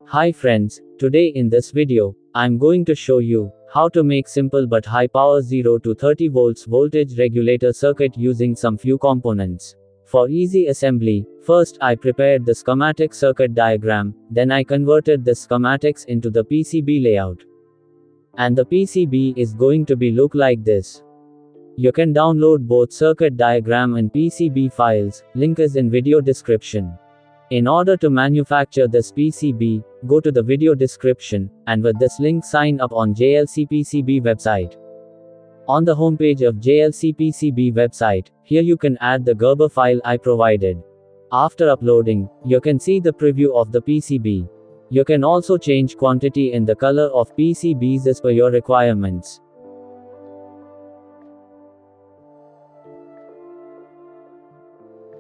Hi friends, today in this video, I'm going to show you how to make simple but high power 0 to 30 volts voltage regulator circuit using some few components. For easy assembly, first I prepared the schematic circuit diagram, then I converted the schematics into the PCB layout. And the PCB is going to be look like this. You can download both circuit diagram and PCB files, link is in video description. In order to manufacture this PCB, go to the video description, and with this link sign up on JLC PCB website. On the homepage of JLC PCB website, here you can add the Gerber file I provided. After uploading, you can see the preview of the PCB. You can also change quantity in the color of PCBs as per your requirements.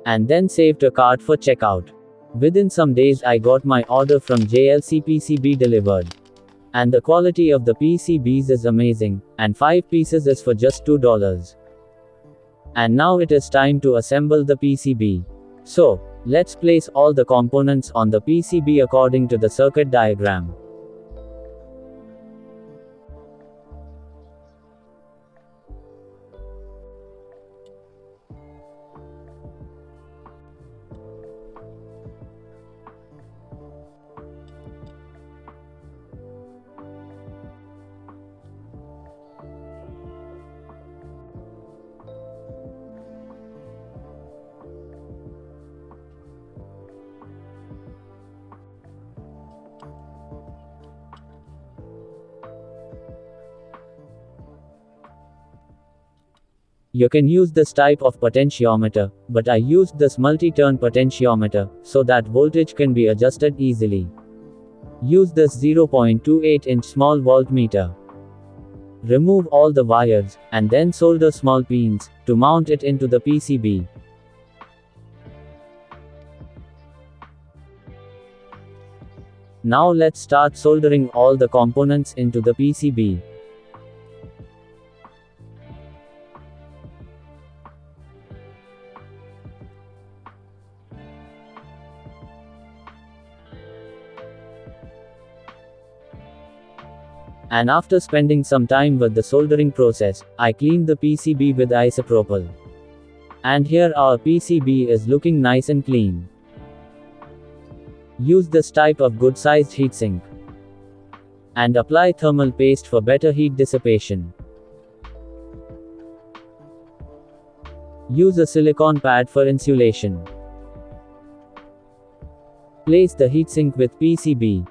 And then save to cart for checkout. Within some days I got my order from JLC PCB delivered. And the quality of the PCBs is amazing, and 5 pieces is for just $2. And now it is time to assemble the PCB. So, let's place all the components on the PCB according to the circuit diagram. You can use this type of potentiometer, but I used this multi-turn potentiometer, so that voltage can be adjusted easily. Use this 0.28-inch small voltmeter. Remove all the wires, and then solder small pins, to mount it into the PCB. Now let's start soldering all the components into the PCB. And after spending some time with the soldering process, I cleaned the PCB with isopropyl. And here our PCB is looking nice and clean. Use this type of good sized heatsink. And apply thermal paste for better heat dissipation. Use a silicone pad for insulation. Place the heatsink with PCB.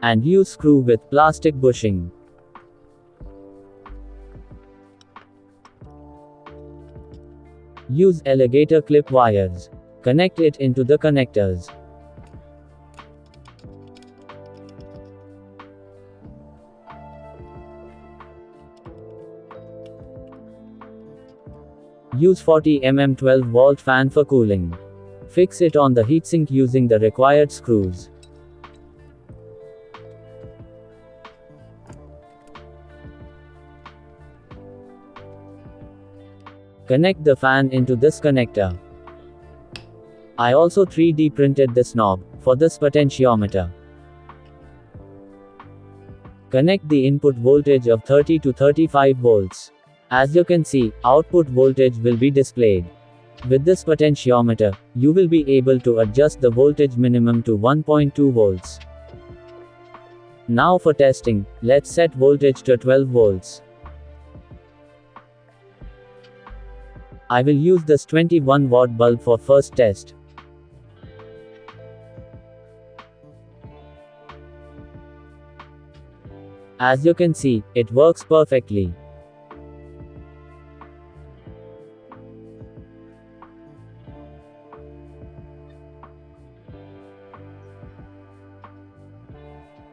And use screw with plastic bushing. Use alligator clip wires. Connect it into the connectors. Use 40 mm 12-volt fan for cooling. Fix it on the heatsink using the required screws. Connect the fan into this connector. I also 3D printed this knob, for this potentiometer. Connect the input voltage of 30 to 35 volts. As you can see, output voltage will be displayed. With this potentiometer, you will be able to adjust the voltage minimum to 1.2 volts. Now for testing, let's set voltage to 12 volts. I will use this 21 watt bulb for first test. As you can see, it works perfectly.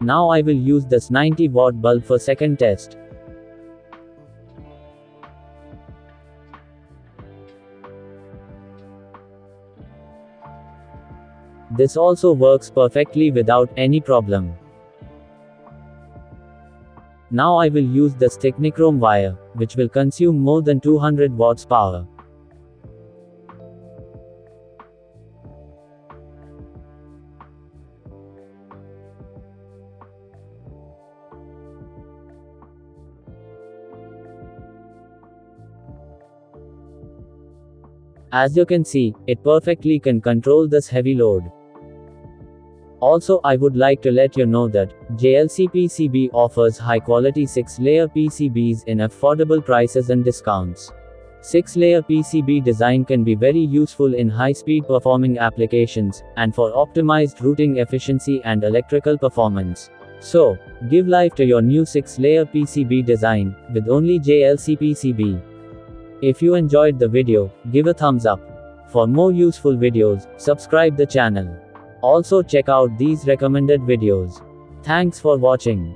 Now I will use this 90 watt bulb for second test. This also works perfectly without any problem. Now I will use this technichrome wire, which will consume more than 200 watts power. As you can see, it perfectly can control this heavy load. Also, I would like to let you know that JLC PCB offers high-quality 6-layer PCBs in affordable prices and discounts. 6-layer PCB design can be very useful in high-speed performing applications, and for optimized routing efficiency and electrical performance. So, give life to your new 6-layer PCB design, with only JLC PCB. If you enjoyed the video, give a thumbs up. For more useful videos, subscribe the channel. Also check out these recommended videos. Thanks for watching.